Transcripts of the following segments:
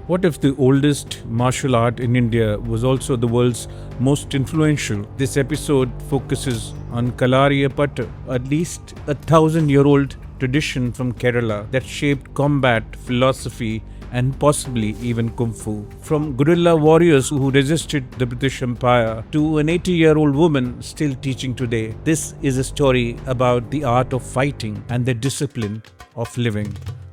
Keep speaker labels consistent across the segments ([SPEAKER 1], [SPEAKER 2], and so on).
[SPEAKER 1] What if the oldest martial art in India was also the world's most influential? This episode focuses on Kalaripayattu, at least 1,000-year-old tradition from Kerela that shaped combat, philosophy, and possibly even Kung Fu. From guerrilla warriors who resisted the British Empire to an 80-year-old woman still teaching today, this is a story about the art of fighting and the discipline of living.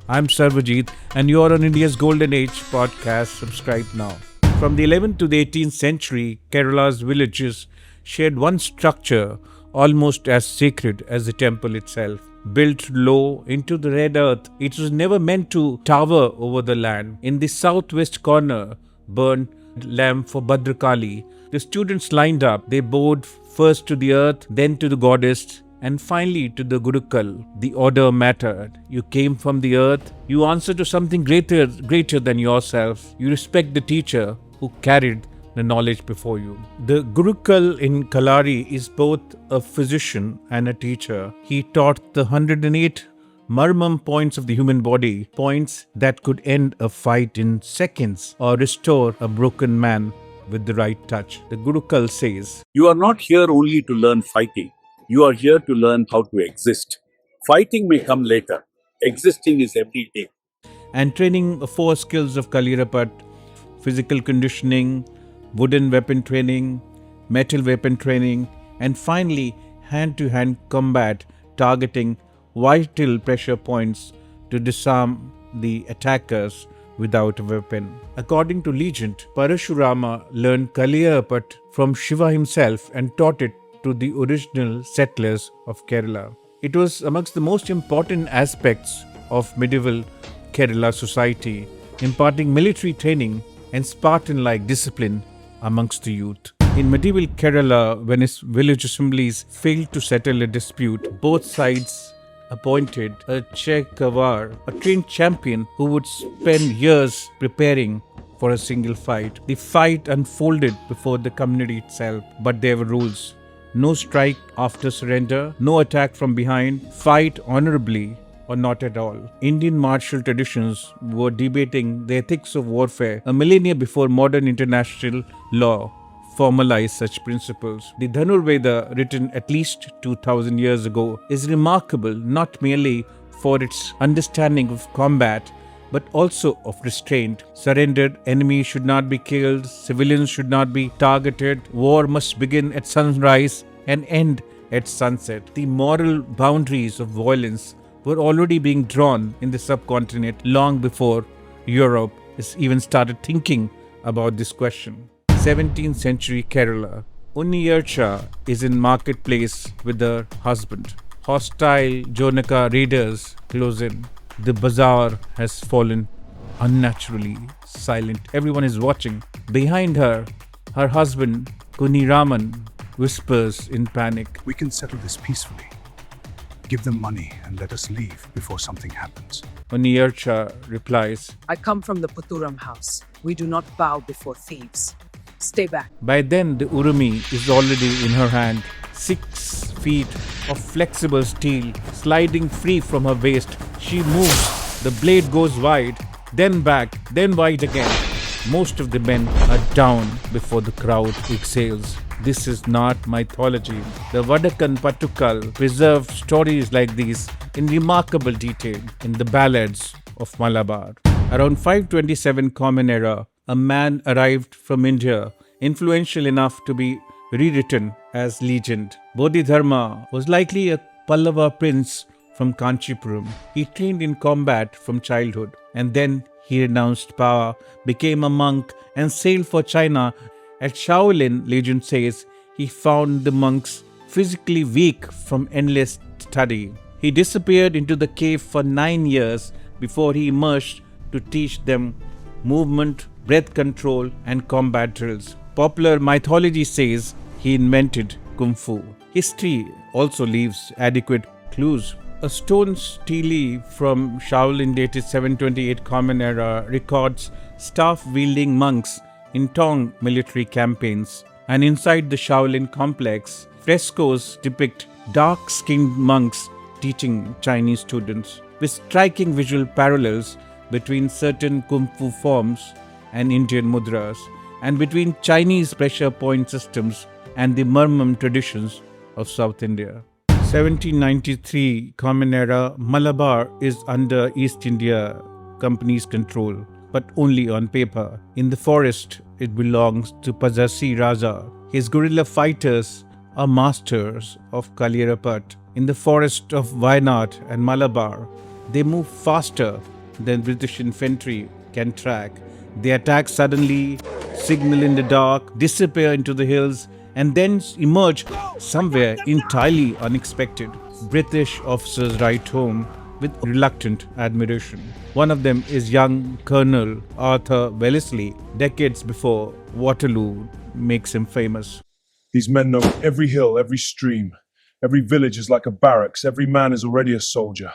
[SPEAKER 1] I'm Sarvajit and you're on India's Golden Age podcast. Subscribe now. From the 11th to the 18th century, Kerala's villages shared one structure almost as sacred as the temple itself. Built low into the red earth, it was never meant to tower over the land. In the southwest corner, burned lamp for Bhadrakali. The students lined up. They bowed first to the earth, then to the goddess, and finally to the Gurukkal. The order mattered. You came from the earth. You answer to something greater than yourself. You respect the teacher who carried the knowledge before you. The Gurukkal in Kalari is both a physician and a teacher. He taught the 108 Marmam points of the human body, points that could end a fight in seconds or restore a broken man with the right touch. The Gurukkal says,
[SPEAKER 2] "You are not here only to learn fighting. You are here to learn how to exist. Fighting may come later. Existing is every day."
[SPEAKER 1] And training 4 skills of Kalaripayattu: physical conditioning, wooden weapon training, metal weapon training, and finally hand-to-hand combat targeting vital pressure points to disarm the attackers without a weapon. According to legend, Parashurama learned Kalaripayattu from Shiva himself and taught it to the original settlers of Kerala. It was amongst the most important aspects of medieval Kerala society, imparting military training and Spartan-like discipline amongst the youth. In medieval Kerala, when its village assemblies failed to settle a dispute, both sides appointed a Chekawar, a trained champion who would spend years preparing for a single fight. The fight unfolded before the community itself, but there were rules. No strike after surrender, no attack from behind, fight honorably or not at all. Indian martial traditions were debating the ethics of warfare a millennia before modern international law formalized such principles. The Dhanurveda, written at least 2000 years ago, is remarkable not merely for its understanding of combat, but also of restraint. Surrendered enemies should not be killed, civilians should not be targeted, war must begin at sunrise and end at sunset. The moral boundaries of violence were already being drawn in the subcontinent long before Europe even started thinking about this question. 17th century Kerala. Unniyarcha is in marketplace with her husband. Hostile Jonaka raiders close in. The bazaar has fallen unnaturally silent. Everyone is watching. Behind her, her husband, Kuniraman, whispers in panic,
[SPEAKER 3] "We can settle this peacefully. Give them money and let us leave before something happens."
[SPEAKER 1] Unniyarcha replies,
[SPEAKER 4] "I come from the Puthuram house. We do not bow before thieves. Stay back."
[SPEAKER 1] By then, the Urumi is already in her hand. 6 feet of flexible steel sliding free from her waist. She moves. The blade goes wide, then back, then wide again. Most of the men are down before the crowd exhales. This is not mythology. The Vadakkan Pattukkal preserved stories like these in remarkable detail in the ballads of Malabar. Around 527 Common Era, a man arrived from India, influential enough to be rewritten as legend. Bodhidharma was likely a Pallava prince from Kanchipuram. He trained in combat from childhood, and then he renounced power, became a monk, and sailed for China. At Shaolin, legend says, he found the monks physically weak from endless study. He disappeared into the cave for 9 years before he emerged to teach them movement, breath control, and combat drills. Popular mythology says he invented Kung Fu. History also leaves adequate clues. A stone stele from Shaolin dated 728 Common Era records staff-wielding monks in Tong military campaigns. And inside the Shaolin complex, frescoes depict dark-skinned monks teaching Chinese students, with striking visual parallels between certain Kung Fu forms and Indian mudras, and between Chinese pressure point systems and the Marmam traditions of South India. 1793 Common Era, Malabar is under East India Company's control, but only on paper. In the forest, it belongs to Pazhassi Raja. His guerrilla fighters are masters of Kalaripayattu. In the forest of Wayanad and Malabar, they move faster than British infantry can track. They attack suddenly, signal in the dark, disappear into the hills, and then emerge somewhere entirely unexpected. British officers write home with reluctant admiration. One of them is young Colonel Arthur Wellesley, decades before Waterloo makes him famous.
[SPEAKER 5] These men know every hill, every stream. Every village is like a barracks. Every man is already a soldier.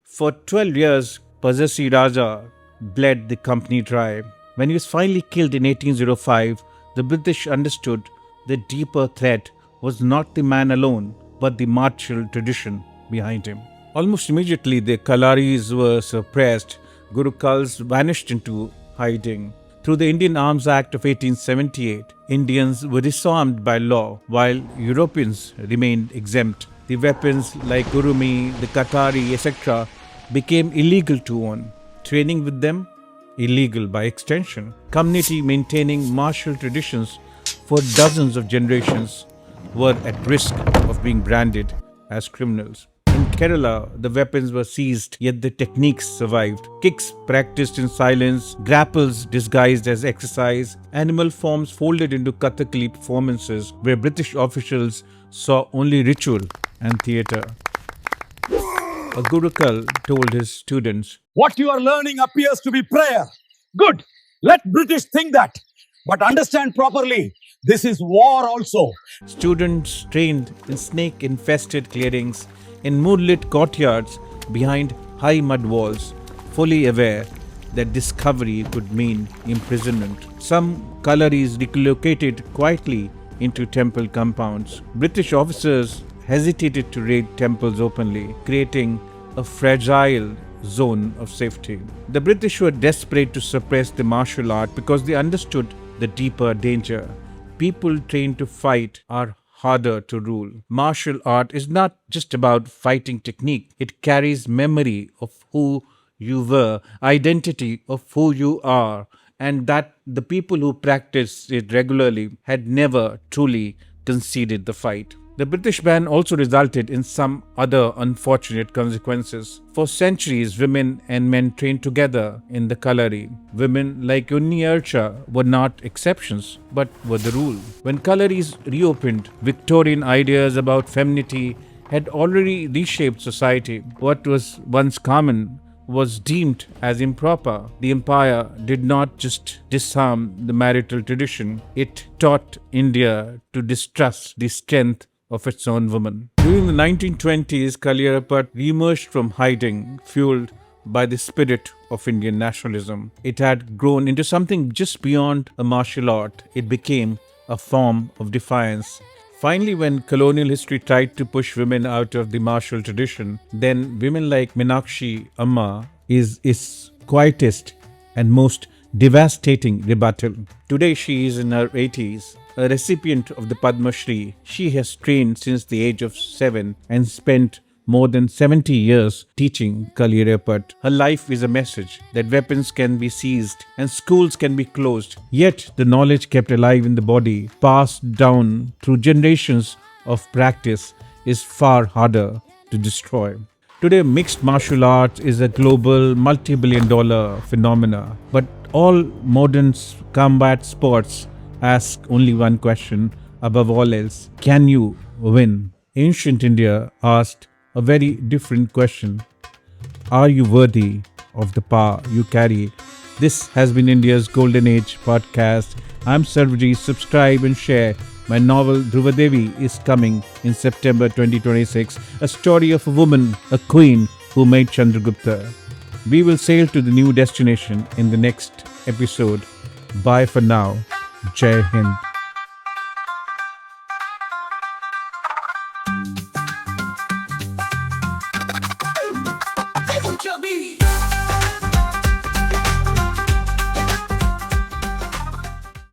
[SPEAKER 1] For 12 years, Pazhassi Raja bled the company dry. When he was finally killed in 1805, the British understood the deeper threat was not the man alone, but the martial tradition behind him. Almost immediately, the Kalaris were suppressed. Gurukkals vanished into hiding. Through the Indian Arms Act of 1878, Indians were disarmed by law, while Europeans remained exempt. The weapons like Gurumi, the Kathakali, etc. became illegal to own. Training with them, illegal by extension. Community maintaining martial traditions for dozens of generations were at risk of being branded as criminals. In Kerela, the weapons were seized, yet the techniques survived. Kicks practiced in silence, grapples disguised as exercise, animal forms folded into Kathakali performances where British officials saw only ritual and theatre. A Gurukkal told his students,
[SPEAKER 2] What you are learning appears to be prayer. Good. Let British think that. But understand properly, this is war also.
[SPEAKER 1] Students trained in snake-infested clearings, in moonlit courtyards behind high mud walls, fully aware that discovery could mean imprisonment. Some Kalaris relocated quietly into temple compounds. British officers hesitated to raid temples openly, creating a fragile zone of safety. The British were desperate to suppress the martial art because they understood the deeper danger. People trained to fight are harder to rule. Martial art is not just about fighting technique. It carries memory of who you were, identity of who you are, and that the people who practiced it regularly had never truly conceded the fight. The British ban also resulted in some other unfortunate consequences. For centuries, women and men trained together in the Kalari. Women like Unni were not exceptions, but were the rule. When Kalaris reopened, Victorian ideas about femininity had already reshaped society. What was once common was deemed as improper. The empire did not just disarm the marital tradition, it taught India to distrust the strength of its own women. During the 1920s, Kalaripayattu emerged from hiding, fueled by the spirit of Indian nationalism. It had grown into something just beyond a martial art. It became a form of defiance. Finally, when colonial history tried to push women out of the martial tradition, then women like Meenakshi Amma is its quietest and most devastating rebuttal. Today she is in her 80s. A recipient of the Padma Shri, she has trained since the age of 7 and spent more than 70 years teaching Kalaripayattu. Her life is a message that weapons can be seized and schools can be closed. Yet the knowledge kept alive in the body, passed down through generations of practice, is far harder to destroy. Today, mixed martial arts is a global multi-billion-dollar phenomena, but all modern combat sports ask only one question above all else: can you win? Ancient India asked a very different question: are you worthy of the power you carry? This has been India's Golden Age podcast. I'm Sarvji. Subscribe and share. My novel Dhruvadevi is coming in September 2026, a story of a woman, a queen who made Chandragupta. We will sail to the new destination in the next episode. Bye for now. Jai Hind.